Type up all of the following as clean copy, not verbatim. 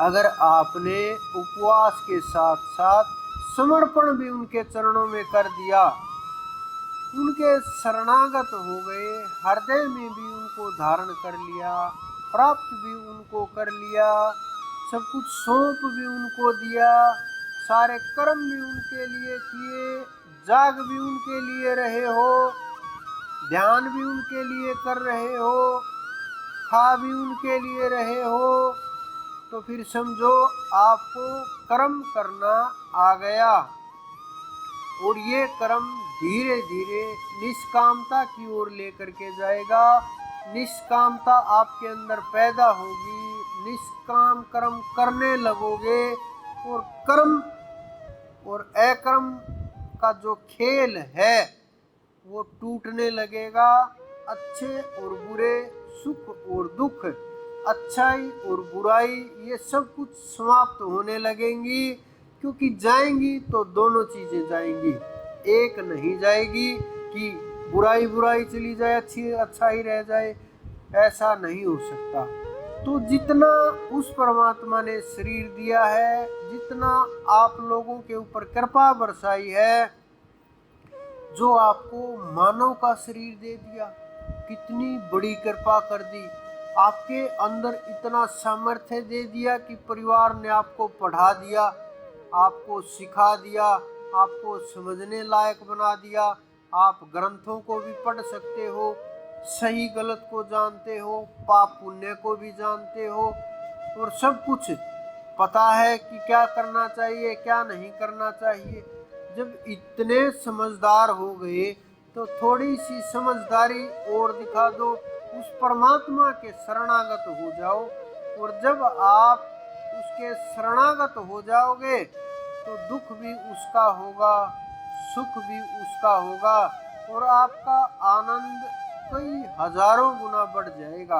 अगर आपने उपवास के साथ साथ समर्पण भी उनके चरणों में कर दिया, उनके शरणागत हो गए, हृदय में भी उनको धारण कर लिया, प्राप्त भी उनको कर लिया, सब कुछ सौंप भी उनको दिया, सारे कर्म भी उनके लिए किए, जाग भी उनके लिए रहे हो, ध्यान भी उनके लिए कर रहे हो, खा भी उनके लिए रहे हो, तो फिर समझो आपको कर्म करना आ गया। और ये कर्म धीरे धीरे निष्कामता की ओर लेकर के जाएगा। निष्कामता आपके अंदर पैदा होगी, निष्काम कर्म करने लगोगे, और कर्म और अकर्म का जो खेल है वो टूटने लगेगा। अच्छे और बुरे, सुख और दुख, अच्छाई और बुराई, ये सब कुछ समाप्त होने लगेंगी। क्योंकि जाएंगी तो दोनों चीजें जाएंगी, एक नहीं जाएगी कि बुराई बुराई चली जाए, अच्छी अच्छाई रह जाए, ऐसा नहीं हो सकता। तो जितना उस परमात्मा ने शरीर दिया है, जितना आप लोगों के ऊपर कृपा बरसाई है, जो आपको मानव का शरीर दे दिया, कितनी बड़ी कृपा कर दी। आपके अंदर इतना सामर्थ्य दे दिया कि परिवार ने आपको पढ़ा दिया, आपको सिखा दिया, आपको समझने लायक बना दिया। आप ग्रंथों को भी पढ़ सकते हो, सही गलत को जानते हो, पाप पुण्य को भी जानते हो, और सब कुछ पता है कि क्या करना चाहिए क्या नहीं करना चाहिए। जब इतने समझदार हो गए तो थोड़ी सी समझदारी और दिखा दो, उस परमात्मा के शरणागत हो जाओ। और जब आप उसके शरणागत हो जाओगे तो दुख भी उसका होगा, सुख भी उसका होगा, और आपका आनंद कई हजारों गुना बढ़ जाएगा।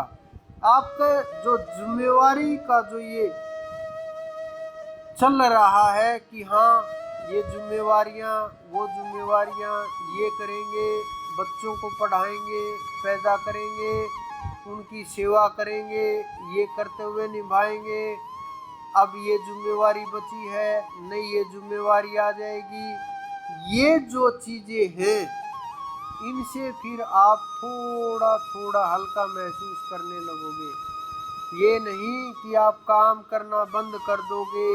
आपका जो जिम्मेवारी का जो ये चल रहा है कि हाँ ये जिम्मेवारियाँ वो जिम्मेवारियाँ, ये करेंगे, बच्चों को पढ़ाएंगे, पैदा करेंगे, उनकी सेवा करेंगे, ये कर्तव्य निभाएंगे, अब ये जिम्मेवारी बची है, नई ये जिम्मेवारी आ जाएगी। ये जो चीज़ें हैं इनसे फिर आप थोड़ा थोड़ा हल्का महसूस करने लगोगे। ये नहीं कि आप काम करना बंद कर दोगे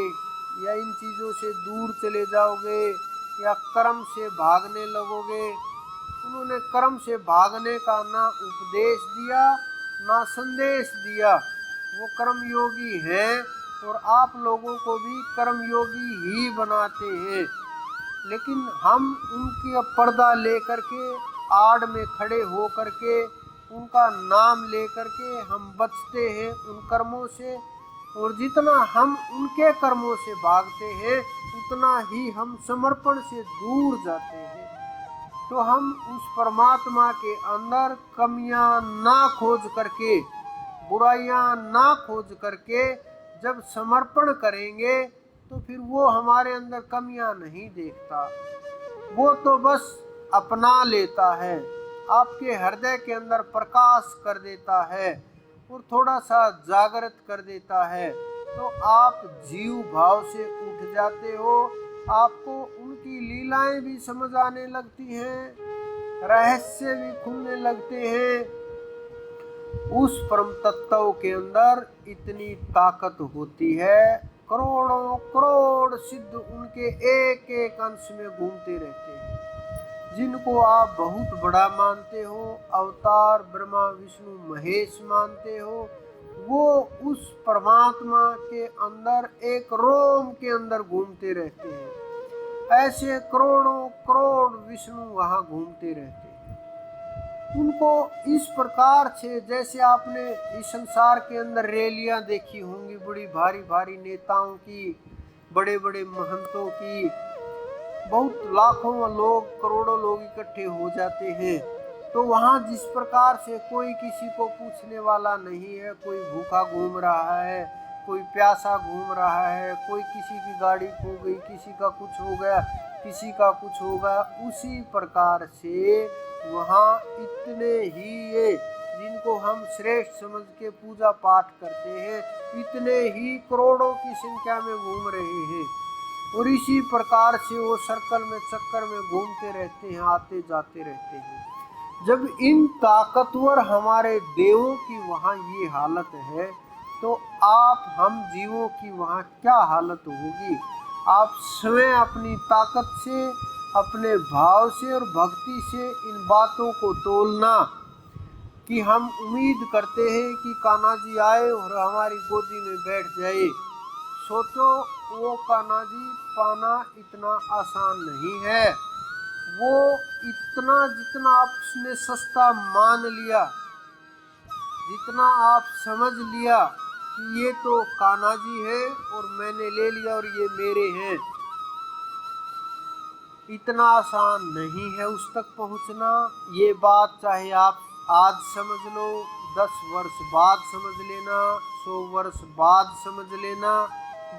या इन चीज़ों से दूर चले जाओगे या कर्म से भागने लगोगे। उन्होंने कर्म से भागने का ना उपदेश दिया ना संदेश दिया। वो कर्मयोगी हैं और आप लोगों को भी कर्मयोगी ही बनाते हैं, लेकिन हम उनकी पर्दा लेकर के, आड़ में खड़े हो करके, उनका नाम लेकर के हम बचते हैं उन कर्मों से। और जितना हम उनके कर्मों से भागते हैं उतना ही हम समर्पण से दूर जाते हैं। तो हम उस परमात्मा के अंदर कमियां ना खोज करके, बुराइयां ना खोज करके जब समर्पण करेंगे तो फिर वो हमारे अंदर कमियां नहीं देखता, वो तो बस अपना लेता है, आपके हृदय के अंदर प्रकाश कर देता है और थोड़ा सा जागृत कर देता है। तो आप जीव भाव से उठ जाते हो, आपको उनकी लीलाएं भी समझ आने लगती हैं, रहस्य भी खुलने लगते हैं। उस परम तत्व के अंदर इतनी ताकत होती है, करोड़ों करोड़ सिद्ध उनके एक एक अंश में घूमते रहते हैं। जिनको आप बहुत बड़ा मानते हो, अवतार ब्रह्मा विष्णु महेश मानते हो, वो उस परमात्मा के अंदर एक रोम के अंदर घूमते रहते हैं। ऐसे करोड़ों करोड़ विष्णु वहाँ घूमते रहते हैं। उनको इस प्रकार से, जैसे आपने इस संसार के अंदर रैलियां देखी होंगी, बड़ी भारी भारी नेताओं की, बड़े बड़े महंतों की, बहुत लाखों लोग, करोड़ों लोग इकट्ठे हो जाते हैं। तो वहाँ जिस प्रकार से कोई किसी को पूछने वाला नहीं है, कोई भूखा घूम रहा है, कोई प्यासा घूम रहा है, कोई किसी की गाड़ी खो गई, किसी का कुछ हो गया, किसी का कुछ होगा, उसी प्रकार से वहाँ इतने ही ये जिनको हम श्रेष्ठ समझ के पूजा पाठ करते हैं, इतने ही करोड़ों की संख्या में घूम रहे हैं और इसी प्रकार से वो सर्कल में चक्कर में घूमते रहते हैं, आते जाते रहते हैं। जब इन ताकतवर हमारे देवों की वहाँ ये हालत है, तो आप हम जीवों की वहाँ क्या हालत होगी। आप स्वयं अपनी ताकत से, अपने भाव से और भक्ति से इन बातों को तोलना कि हम उम्मीद करते हैं कि कान्हा जी आए और हमारी गोदी में बैठ जाए। सोचो, वो कान्हा जी पाना इतना आसान नहीं है। वो इतना, जितना आपने सस्ता मान लिया, जितना आप समझ लिया कि ये तो कान्हा जी है और मैंने ले लिया और ये मेरे हैं, इतना आसान नहीं है उस तक पहुंचना। ये बात चाहे आप आज समझ लो, 10 वर्ष बाद समझ लेना, 100 वर्ष बाद समझ लेना,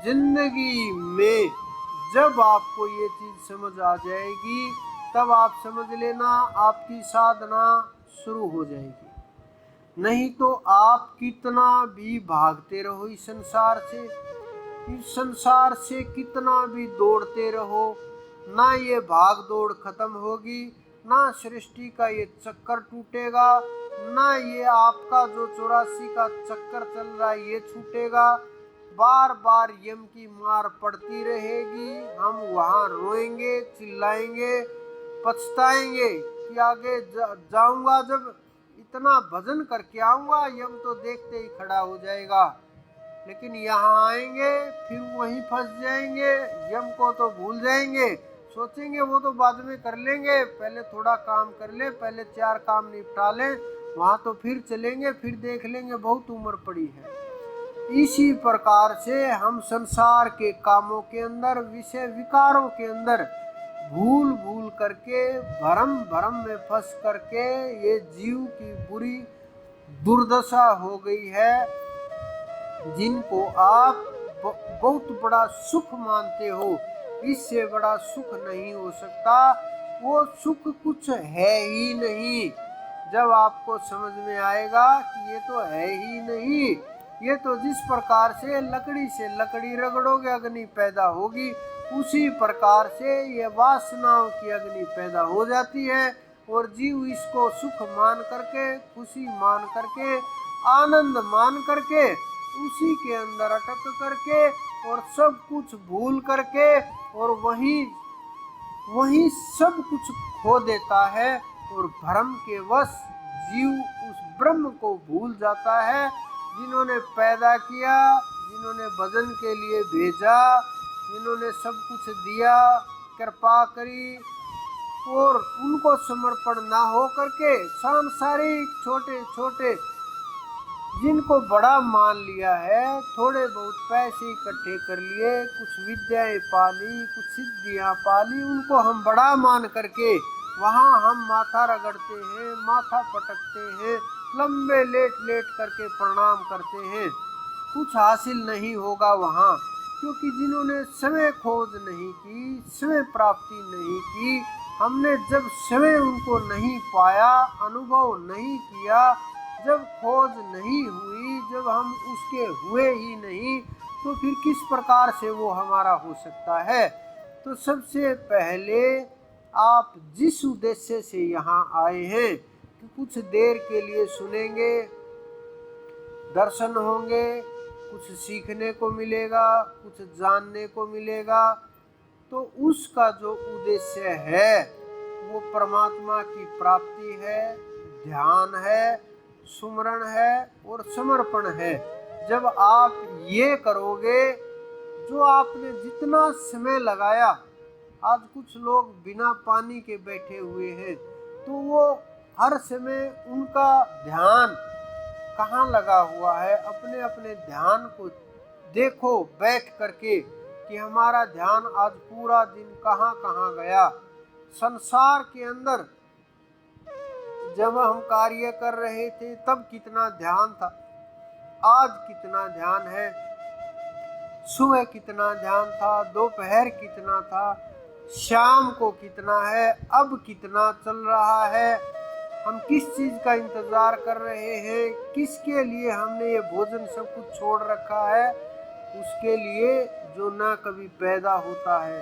जिंदगी में जब आपको ये चीज समझ आ जाएगी, तब आप समझ लेना आपकी साधना शुरू हो जाएगी। नहीं तो आप कितना भी भागते रहो इस संसार से कितना भी दौड़ते रहो, ना ये भाग दौड़ खत्म होगी, ना सृष्टि का ये चक्कर टूटेगा, ना ये आपका जो 84 का चक्कर चल रहा है ये छूटेगा। बार बार यम की मार पड़ती रहेगी। हम वहाँ रोएंगे, चिल्लाएंगे, पछताएंगे कि आगे जाऊंगा, जब इतना भजन करके आऊंगा, यम तो देखते ही खड़ा हो जाएगा। लेकिन यहाँ आएंगे फिर वहीं फंस जाएंगे, यम को तो भूल जाएंगे, सोचेंगे वो तो बाद में कर लेंगे, पहले थोड़ा काम कर ले, पहले 4 काम निपटा लें, वहाँ तो फिर चलेंगे, फिर देख लेंगे, बहुत उम्र पड़ी है। इसी प्रकार से हम संसार के कामों के अंदर, विषय विकारों के अंदर भूल भूल करके, भरम भरम में फंस करके ये जीव की बुरी दुर्दशा हो गई है, जिनको आप बहुत बड़ा सुख मानते हो। इससे बड़ा सुख नहीं हो सकता, वो सुख कुछ है ही नहीं। जब आपको समझ में आएगा कि ये तो है ही नहीं, ये तो जिस प्रकार से लकड़ी रगड़ोगे अग्नि पैदा होगी, उसी प्रकार से ये वासनाओं की अग्नि पैदा हो जाती है और जीव इसको सुख मान करके, खुशी मान करके, आनंद मान करके, उसी के अंदर अटक करके और सब कुछ भूल करके और वही सब कुछ खो देता है और भ्रम के वश जीव उस ब्रह्म को भूल जाता है, जिन्होंने पैदा किया, जिन्होंने भजन के लिए भेजा, जिन्होंने सब कुछ दिया, कृपा करी, और उनको समर्पण ना हो करके सांसारिक छोटे छोटे जिनको बड़ा मान लिया है, थोड़े बहुत पैसे इकट्ठे कर लिए, कुछ विद्याएं पाली, कुछ सिद्धियां पाली, उनको हम बड़ा मान करके वहाँ हम माथा रगड़ते हैं, माथा पटकते हैं, लंबे लेट लेट करके प्रणाम करते हैं। कुछ हासिल नहीं होगा वहाँ, क्योंकि जिन्होंने समय खोज नहीं की, समय प्राप्ति नहीं की, हमने जब समय उनको नहीं पाया, अनुभव नहीं किया, जब खोज नहीं हुई, जब हम उसके हुए ही नहीं, तो फिर किस प्रकार से वो हमारा हो सकता है। तो सबसे पहले आप जिस उद्देश्य से यहाँ आए हैं कि कुछ देर के लिए सुनेंगे, दर्शन होंगे, कुछ सीखने को मिलेगा, कुछ जानने को मिलेगा, तो उसका जो उद्देश्य है वो परमात्मा की प्राप्ति है, ध्यान है, सुमरण है और समर्पण है। जब आप ये करोगे, जो आपने जितना समय लगाया, आज कुछ लोग बिना पानी के बैठे हुए हैं, तो वो हर समय उनका ध्यान कहाँ लगा हुआ है, अपने अपने ध्यान को देखो बैठ करके कि हमारा ध्यान आज पूरा दिन कहाँ कहाँ गया। संसार के अंदर जब हम कार्य कर रहे थे तब कितना ध्यान था, आज कितना ध्यान है, सुबह कितना ध्यान था, दोपहर कितना था, शाम को कितना है, अब कितना चल रहा है। हम किस चीज़ का इंतज़ार कर रहे हैं, किसके लिए हमने ये भोजन सब कुछ छोड़ रखा है, उसके लिए जो न कभी पैदा होता है,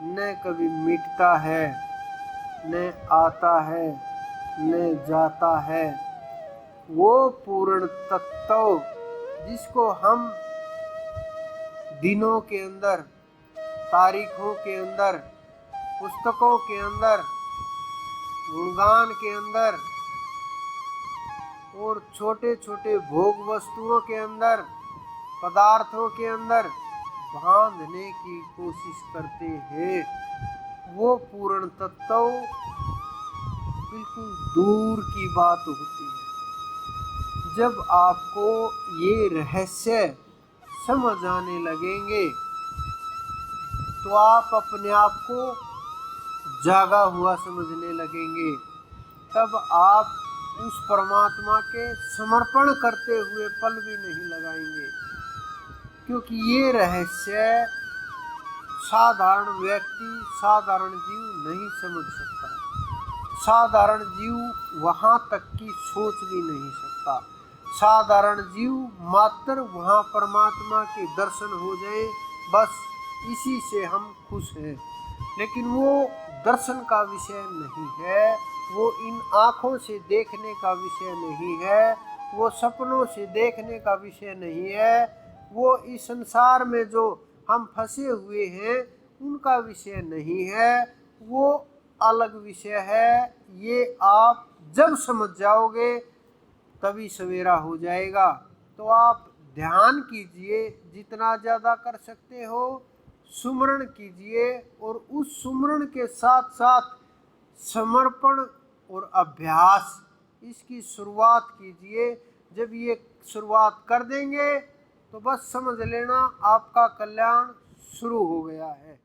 न कभी मिटता है, न आता है, न जाता है, वो पूर्ण तत्व जिसको हम दिनों के अंदर, तारीखों के अंदर, पुस्तकों के अंदर, गुणगान के अंदर और छोटे छोटे भोग वस्तुओं के अंदर, पदार्थों के अंदर बांधने की कोशिश करते हैं, वो पूर्ण तत्व बिल्कुल दूर की बात होती है। जब आपको ये रहस्य समझ आने लगेंगे तो आप अपने आप को जागा हुआ समझने लगेंगे। तब आप उस परमात्मा के समर्पण करते हुए पल भी नहीं लगाएंगे, क्योंकि ये रहस्य साधारण व्यक्ति, साधारण जीव नहीं समझ सकता। साधारण जीव वहाँ तक की सोच भी नहीं सकता। साधारण जीव मात्र वहाँ परमात्मा के दर्शन हो जाए, बस इसी से हम खुश हैं। लेकिन वो दर्शन का विषय नहीं है, वो इन आँखों से देखने का विषय नहीं है, वो सपनों से देखने का विषय नहीं है, वो इस संसार में जो हम फंसे हुए हैं उनका विषय नहीं है, वो अलग विषय है। ये आप जब समझ जाओगे तभी सवेरा हो जाएगा। तो आप ध्यान कीजिए, जितना ज़्यादा कर सकते हो सुमरण कीजिए, और उस सुमरण के साथ साथ समर्पण और अभ्यास, इसकी शुरुआत कीजिए। जब ये शुरुआत कर देंगे तो बस समझ लेना आपका कल्याण शुरू हो गया है।